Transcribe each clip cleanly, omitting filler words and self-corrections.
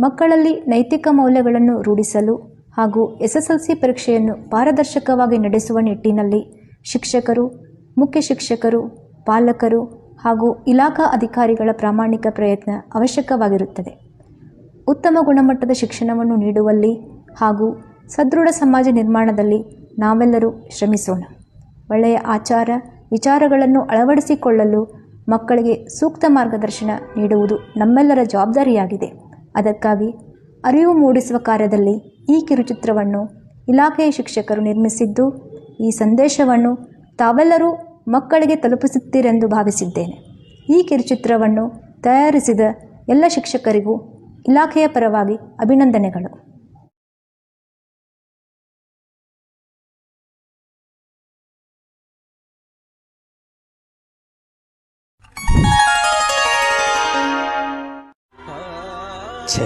ಮಕ್ಕಳಲ್ಲಿ ನೈತಿಕ ಮೌಲ್ಯಗಳನ್ನು ರೂಢಿಸಲು ಹಾಗೂ SSLC ಪರೀಕ್ಷೆಯನ್ನು ಪಾರದರ್ಶಕವಾಗಿ ನಡೆಸುವ ನಿಟ್ಟಿನಲ್ಲಿ ಶಿಕ್ಷಕರು, ಮುಖ್ಯ ಶಿಕ್ಷಕರು, ಪಾಲಕರು ಹಾಗೂ ಇಲಾಖಾ ಅಧಿಕಾರಿಗಳ ಪ್ರಾಮಾಣಿಕ ಪ್ರಯತ್ನ ಅವಶ್ಯಕವಾಗಿರುತ್ತದೆ. ಉತ್ತಮ ಗುಣಮಟ್ಟದ ಶಿಕ್ಷಣವನ್ನು ನೀಡುವಲ್ಲಿ ಹಾಗೂ ಸದೃಢ ಸಮಾಜ ನಿರ್ಮಾಣದಲ್ಲಿ ನಾವೆಲ್ಲರೂ ಶ್ರಮಿಸೋಣ. ಒಳ್ಳೆಯ ಆಚಾರ ವಿಚಾರಗಳನ್ನು ಅಳವಡಿಸಿಕೊಳ್ಳಲು ಮಕ್ಕಳಿಗೆ ಸೂಕ್ತ ಮಾರ್ಗದರ್ಶನ ನೀಡುವುದು ನಮ್ಮೆಲ್ಲರ ಜವಾಬ್ದಾರಿಯಾಗಿದೆ. ಅದಕ್ಕಾಗಿ ಅರಿವು ಮೂಡಿಸುವ ಕಾರ್ಯದಲ್ಲಿ ಈ ಕಿರುಚಿತ್ರವನ್ನು ಇಲಾಖೆಯ ಶಿಕ್ಷಕರು ನಿರ್ಮಿಸಿದ್ದು, ಈ ಸಂದೇಶವನ್ನು ತಾವೆಲ್ಲರೂ ಮಕ್ಕಳಿಗೆ ತಲುಪಿಸುತ್ತೀರೆಂದು ಭಾವಿಸಿದ್ದೇನೆ. ಈ ಕಿರುಚಿತ್ರವನ್ನು ತಯಾರಿಸಿದ ಎಲ್ಲ ಶಿಕ್ಷಕರಿಗೂ ಇಲಾಖೆಯ ಪರವಾಗಿ ಅಭಿನಂದನೆಗಳು. ಛೇ,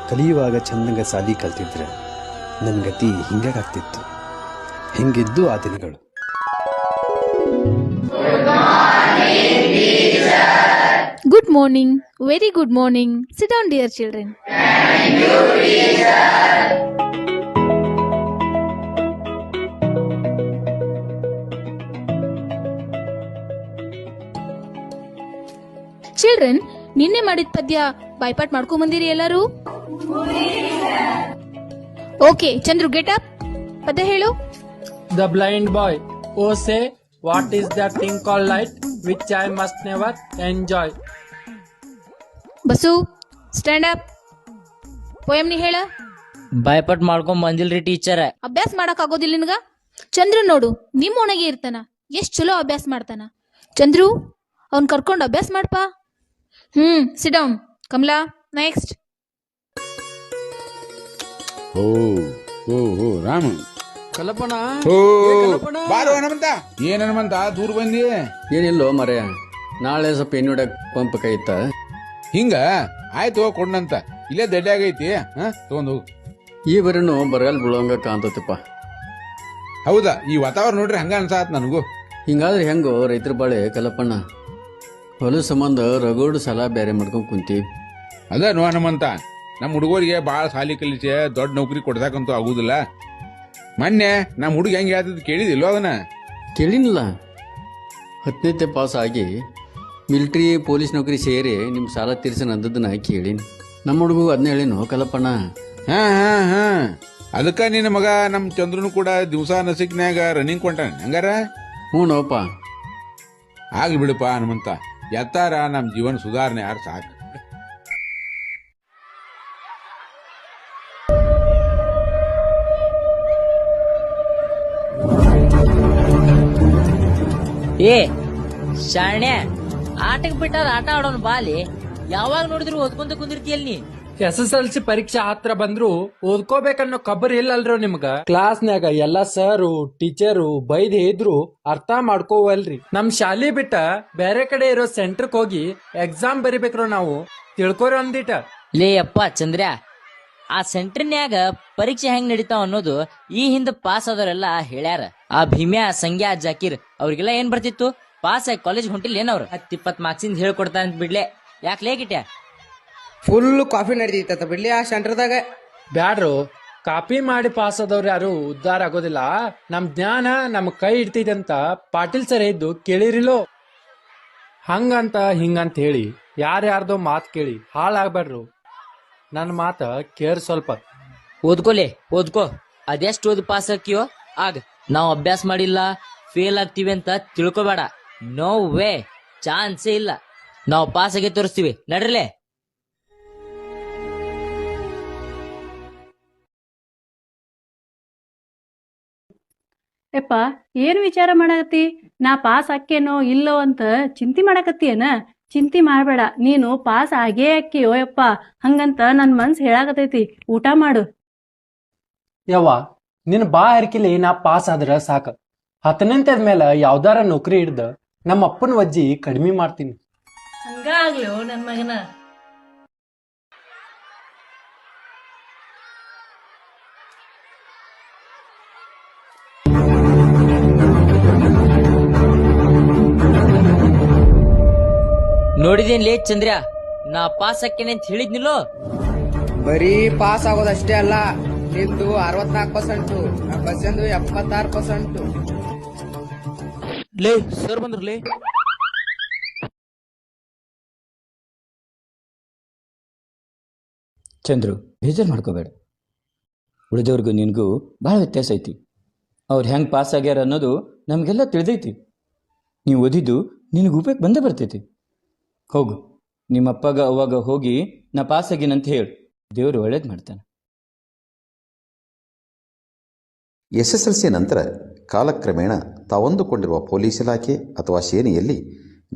ಕಲಿಯುವಾಗ ಚಂದಂಗ ಸಾಲಿ ಕಲ್ತಿದ್ರೆ ನನ್ನ ಗತಿ ಹಿಂಗಾಗ್ತಿತ್ತು. ಹಿಂಗಿದ್ದು ಆ ದಿನಗಳು. Good morning. Very good morning. Sit down, dear children. Thank you, teacher. Children, ನಿನ್ನೆ ಮಾಡಿದ ಪದ್ಯ ಬಾಯ್ಪಾಟ್ ಮಾಡ್ಕೊಂಡ್ ಬಂದಿರಿ ಎಲ್ಲರೂ? Okay, Chandru get up. ಪದ್ಯ ಹೇಳು. The blind boy, oh say, what is that thing called light, which I must never enjoy. Basu, stand up. Poem ನೀ ಹೇಳ. ಬಾಯ್ಪಾಟ್ ಮಾಡ್ಕೊಂಡ್ ಬಂದಿಲ್ರಿ ಟೀಚರ್. ಅಭ್ಯಾಸ ಮಾಡಕ್ ಆಗೋದಿಲ್ಲ ನಿನಗ? ಚಂದ್ರು ನೋಡು, ನಿಮ್ ಒಣಗಿ ಇರ್ತಾನ, ಎಷ್ಟ್ ಚಲೋ ಅಭ್ಯಾಸ ಮಾಡ್ತಾನ. ಚಂದ್ರು, ಅವ್ನ್ ಕರ್ಕೊಂಡ್ ಅಭ್ಯಾಸ ಮಾಡ್ಪಾ. Sit down. ಕಮಲಾ, ನೆಕ್ಸ್ಟ್. ಓ ಓ ಓ ರಾಮ ಕಲ್ಪನಾ. ಓ ಬಾರೋ ಹನುಮಂತ. ಏನ್ ಹನುಮಂತ ದೂರ ಬಂದಿ? ಏನಿಲ್ಲೋ ಮರೆ, ನಾಳೆ ಸ್ವಲ್ಪ ಎಣ್ಣೆ ಹೊಡ್ಯಾಕ ಪಂಪ್ ಕೈತ. ಹಿಂಗ ಆಯ್ತು ಕೊಡ್ನಂತ. ಇಲ್ಲೇ ದಡ್ಡಾಗೈತಿ, ತಗೊಂಡ್ ಹೋಗು. ಈ ಬರೀನು ಬರಗಾಲ ಬೀಳೋಂಗ ಕಾಣ್ತತಿಪ್ಪ. ಹೌದಾ, ಈ ವಾತಾವರಣ ನೋಡ್ರಿ ಹಂಗ ಅನ್ಸಾತ್ ನನಗೂ. ಹಿಂಗಾದ್ರೆ ಹೆಂಗೋ ರೈತರ ಬಾಳೆ ಕಲಪಣ್ಣ. ಹೊಲ ಸಂಬಂಧ ರಗೋಡು ಸಾಲ ಬೇರೆ ಮಾಡ್ಕೊಂಡ್ ಕುಂತೀವಿ. ಅದ ನೋ ಹನುಮಂತ, ನಮ್ಮ ಹುಡುಗರಿಗೆ ಬಾಳ ಸಾಲಿ ಕಲಿಸಿ ದೊಡ್ಡ ನೌಕರಿ ಕೊಡ್ಸಾಕಂತೂ ಆಗುದಿಲ್ಲ. ಮೊನ್ನೆ ನಮ್ಮ ಹುಡುಗ ಹೆಂಗ್ ಹೇಳ್ತದ ಕೇಳಿದಿಲ್ಲೋ ಅದನ್ನ? ಕೇಳಿನಿಲ್ಲ. 10ನೇ ಪಾಸ್ ಆಗಿ ಮಿಲಿಟರಿ ಪೊಲೀಸ್ ನೌಕರಿ ಸೇರಿ ನಿಮ್ ಸಾಲ ತೀರ್ಸನ ಅಂದದನ್ನ ಕೇಳಿನಿ. ನಮ್ಮ ಹುಡುಗ ಅದನ್ನ ಹೇಳಿನೋ ಕಲಪಣ್ಣ. ಹಾ ಹಾ ಹಾ ಅದಕ್ಕ ನಿನ್ನ ಮಗ ನಮ್ ಚಂದ್ರನು ಕೂಡ ದಿವಸ ನಸಿಕ್ನ್ಯಾಗ ರನ್ನಿಂಗ್ ಕೊಂಟಾನ ಹಂಗಾರ? ಹ್ಞೂ ನೋಪ. ಆಗ್ಲಿ ಬಿಡಪ್ಪ ಹನುಮಂತ, ಎತ್ತಾರ ನಮ್ ಜೀವನ ಸುಧಾರಣೆ ಯಾರು ಸಾಕು. ಏ ಶಾಣ್ಯ, ಆಟಕ್ ಬಿಟ್ಟಾರ ಆಟ ಆಡೋನ್ ಬಾಲಿ. ಯಾವಾಗ ನೋಡಿದ್ರು ಓದ್ಕೊಂತ ಕುಂದಿರ್ತೀಯಲ್ ನೀ. SSLC ಪರೀಕ್ಷೆ ಹತ್ರ ಬಂದ್ರು ಓದ್ಕೋಬೇಕನ್ನೋ ಖಬರ್ ಇಲ್ಲಲ್ರೋ ನಿಮ್ಗ. ಕ್ಲಾಸ್ನ್ಯಾಗ ಎಲ್ಲಾ ಸರು ಟೀಚರು ಬೈದ್ ಇದ್ರು ಅರ್ಥ ಮಾಡ್ಕೋವಲ್ರಿ. ನಮ್ ಶಾಲಿ ಬಿಟ್ಟ ಬೇರೆ ಕಡೆ ಇರೋ ಸೆಂಟರ್ಕ್ ಹೋಗಿ ಎಕ್ಸಾಮ್ ಬರಿಬೇಕ್ರೋ ನಾವು. ತಿಳ್ಕೊರೋ ಅಂದಿಟ. ಲೇ ಅಪ್ಪ ಚಂದ್ರ, ಆ ಸೆಂಟರ್ನ್ಯಾಗ ಪರೀಕ್ಷೆ ಹೆಂಗ್ ನಡೀತಾವ ಅನ್ನೋದು ಈ ಹಿಂದ ಪಾಸ್ ಆದವರೆಲ್ಲ ಹೇಳ್ಯಾರ. ಆ ಭೀಮ್ಯಾ, ಸಂಗ್ಯಾ, ಜಾಕೀರ್ ಅವ್ರಿಗೆಲ್ಲ ಏನ್ ಬರ್ತಿತ್ತು? ಪಾಸ್ ಆಗಿ ಕಾಲೇಜ್ ಹೊಂಟಿಲ್ಲ ಏನವ್ರು? 10-20 ಮಾರ್ಕ್ಸಿಂದ ಹೇಳ್ಕೊಡ್ತಾರ ಅಂತ ಬಿಡ್ಲೆ. ಯಾಕೆ ಲೇಕಿಟ್ಯಾ? ಫುಲ್ ಕಾಫಿ ನಡೀತ ಬಿಡ್ಲಿ ಆ ಸೆಂಟರ್ದಾಗ. ಬ್ಯಾಡ್ರು, ಕಾಪಿ ಮಾಡಿ ಪಾಸ್ ಆದವ್ರು ಯಾರು ಉದ್ಧಾರ ಆಗೋದಿಲ್ಲ. ನಮ್ ಜ್ಞಾನ ನಮ್ ಕೈ ಇಡ್ತೈತೆ ಅಂತ ಪಾಟೀಲ್ ಸರ್ ಇದ್ದು ಕೇಳಿರಿಲೋ? ಹಂಗಂತ ಹಿಂಗಂತ ಹೇಳಿ ಯಾರ್ಯಾರ್ದೋ ಮಾತ್ ಕೇಳಿ ಹಾಳಾಗ್ಬೇಡ್ರು. ನನ್ನ ಮಾತ ಕೇರ್ ಸ್ವಲ್ಪ. ಓದ್ಕೋಲೆ, ಓದ್ಕೋ. ಅದೆಷ್ಟು ಓದ್ ಪಾಸ್ ಆಕ್ಕಿಯೋ ಆಗ. ನಾವ್ ಅಭ್ಯಾಸ ಮಾಡಿಲ್ಲ, ಫೇಲ್ ಆಗ್ತೀವಿ ಅಂತ ತಿಳ್ಕೊಬೇಡ. ನೋ ವೇ, ಚಾನ್ಸೇ ಇಲ್ಲ. ನಾವು ಪಾಸ್ ಆಗಿ ತೋರಿಸ್ತೀವಿ, ನಡ್ರಲೆ. ಯಪ್ಪ, ಏನ್ ವಿಚಾರ ಮಾಡಕತ್ತಿ? ನಾ ಪಾಸ್ ಆಕ್ಕೇನೋ ಇಲ್ಲೋ ಅಂತ ಚಿಂತೆ ಮಾಡಕತ್ತೀಯನ? ಚಿಂತೆ ಮಾಡಬೇಡ, ನೀನು ಪಾಸ್ ಆಗೇ ಅಕ್ಕಿಯೋ ಯಪ್ಪ. ಹಂಗಂತ ನನ್ ಮನ್ಸ್ ಹೇಳಾಕತೈತಿ. ಊಟ ಮಾಡು. ಯವ್ವ, ನಿನ್ ಬಾ ಹರ್ಕಿಲಿ ನಾ ಪಾಸ್ ಆದ್ರ ಸಾಕ. 10ನೇ ಮೇಲೆ ಯಾವ್ದಾರ ನೌಕರಿ ಹಿಡ್ದ ನಮ್ಮ ಅಪ್ಪನ ವಜ್ಜಿ ಕಡಿಮೆ ಮಾಡ್ತೀನಿ. ಹಂಗಾಗ್ಲೋ ನನ್ ಮಗನ. ನೋಡಿದೇನ್ಲೇ ಚಂದ್ರ, ನಾ ಪಾಸ್ ಆಕ್ಕೇನೆ ಅಂತ ಹೇಳಿದ್ನಿಲ್ಲೋ. ಬರೀ ಪಾಸ್ ಆಗೋದಷ್ಟೇ ಅಲ್ಲ, ನಿಂದು 64%, ನಮ್ಮ ಬಸ್ಸಂದು 76%. ಲೇ ಸರ್ ಬಂದ್ರಲೇ. ಚಂದ್ರು, ಬೇಜಾರು ಮಾಡ್ಕೋಬೇಡ. ಉಳಿದವ್ರಿಗೂ ನಿನಗೂ ಭಾಳ ವ್ಯತ್ಯಾಸ ಐತಿ. ಅವ್ರು ಹೆಂಗೆ ಪಾಸ್ ಆಗ್ಯಾರ ಅನ್ನೋದು ನಮಗೆಲ್ಲ ತಿಳಿದೈತಿ. ನೀವು ಓದಿದ್ದು ನಿನಗೆ ಉಪಯೋಗ ಬಂದೇ ಬರ್ತೈತಿ. ಹೋಗು, ನಿಮ್ಮ ಅಪ್ಪಗ ಅವಾಗ ಹೋಗಿ ನಾ ಪಾಸ್ ಆಗಿನಂತ ಹೇಳು. ದೇವರು ಒಳ್ಳೇದು ಮಾಡ್ತಾನೆ. SSLC ನಂತರ ಕಾಲಕ್ರಮೇಣ ತಾವೊಂದುಕೊಂಡಿರುವ ಪೊಲೀಸ್ ಇಲಾಖೆ ಅಥವಾ ಸೇನೆಯಲ್ಲಿ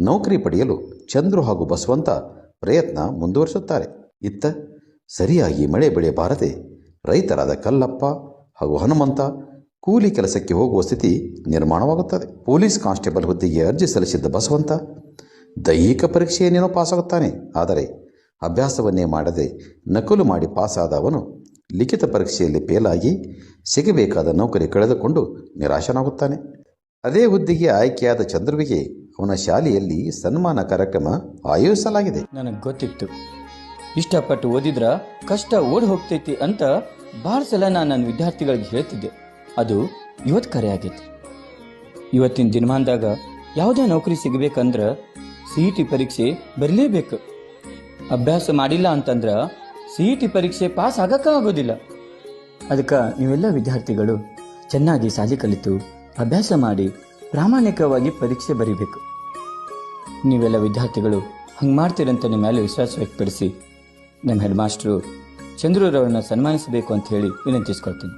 ನೌಕರಿ ಪಡೆಯಲು ಚಂದ್ರು ಹಾಗೂ ಬಸವಂತ ಪ್ರಯತ್ನ ಮುಂದುವರಿಸುತ್ತಾರೆ. ಇತ್ತ ಸರಿಯಾಗಿ ಮಳೆ ಬೆಳೆ ಬಾರದೆ ರೈತರಾದ ಕಲ್ಲಪ್ಪ ಹಾಗೂ ಹನುಮಂತ ಕೂಲಿ ಕೆಲಸಕ್ಕೆ ಹೋಗುವ ಸ್ಥಿತಿ ನಿರ್ಮಾಣವಾಗುತ್ತದೆ. ಪೊಲೀಸ್ ಕಾನ್ಸ್ಟೇಬಲ್ ಹುದ್ದೆಗೆ ಅರ್ಜಿ ಸಲ್ಲಿಸಿದ್ದ ಬಸವಂತ ದೈಹಿಕ ಪರೀಕ್ಷೆಯನ್ನೇನೋ ಪಾಸಾಗುತ್ತಾನೆ. ಆದರೆ ಅಭ್ಯಾಸವನ್ನೇ ಮಾಡದೆ ನಕಲು ಮಾಡಿ ಪಾಸಾದ ಅವನು ಲಿಖಿತ ಪರೀಕ್ಷೆಯಲ್ಲಿ ಫೇಲಾಗಿ ಸಿಗಬೇಕಾದ ನೌಕರಿ ಕಳೆದುಕೊಂಡು ನಿರಾಶನಾಗುತ್ತಾನೆ. ಅದೇ ಹುದ್ದೆಗೆ ಆಯ್ಕೆಯಾದ ಚಂದ್ರುವಿಗೆ ಅವನ ಶಾಲೆಯಲ್ಲಿ ಸನ್ಮಾನ ಕಾರ್ಯಕ್ರಮ ಆಯೋಜಿಸಲಾಗಿದೆ. ನನಗೆ ಗೊತ್ತಿತ್ತು, ಇಷ್ಟಪಟ್ಟು ಓದಿದ್ರ ಕಷ್ಟ ಓಡಿ ಹೋಗ್ತೈತಿ ಅಂತ ಭಾಳ ಸಲ ನಾನು ನನ್ನ ವಿದ್ಯಾರ್ಥಿಗಳಿಗೆ ಹೇಳ್ತಿದ್ದೆ. ಅದು ಇವತ್ತು ಕರೆ ಆಗೈತಿ. ಇವತ್ತಿನ ದಿನಮಾನದಾಗ ಯಾವುದೇ ನೌಕರಿ ಸಿಗಬೇಕಂದ್ರೆ CET ಪರೀಕ್ಷೆ ಬರಲೇಬೇಕು. ಅಭ್ಯಾಸ ಮಾಡಿಲ್ಲ ಅಂತಂದ್ರೆ CET ಪರೀಕ್ಷೆ ಪಾಸ್ ಆಗಕ್ಕ ಆಗೋದಿಲ್ಲ. ಅದಕ್ಕೆ ನೀವೆಲ್ಲ ವಿದ್ಯಾರ್ಥಿಗಳು ಚೆನ್ನಾಗಿ ಶಾಲೆ ಕಲಿತು ಅಭ್ಯಾಸ ಮಾಡಿ ಪ್ರಾಮಾಣಿಕವಾಗಿ ಪರೀಕ್ಷೆ ಬರೀಬೇಕು. ನೀವೆಲ್ಲ ವಿದ್ಯಾರ್ಥಿಗಳು ಹಂಗೆ ಮಾಡ್ತೀರಂತ ನಿಮ್ಮ ಮೇಲೆ ವಿಶ್ವಾಸ ವ್ಯಕ್ತಪಡಿಸಿ ನಮ್ಮ ಹೆಡ್ ಮಾಸ್ಟ್ರು ಚಂದ್ರೂರವ್ರನ್ನ ಸನ್ಮಾನಿಸಬೇಕು ಅಂತ ಹೇಳಿ ವಿನಂತಿಸ್ಕೊಳ್ತೀನಿ.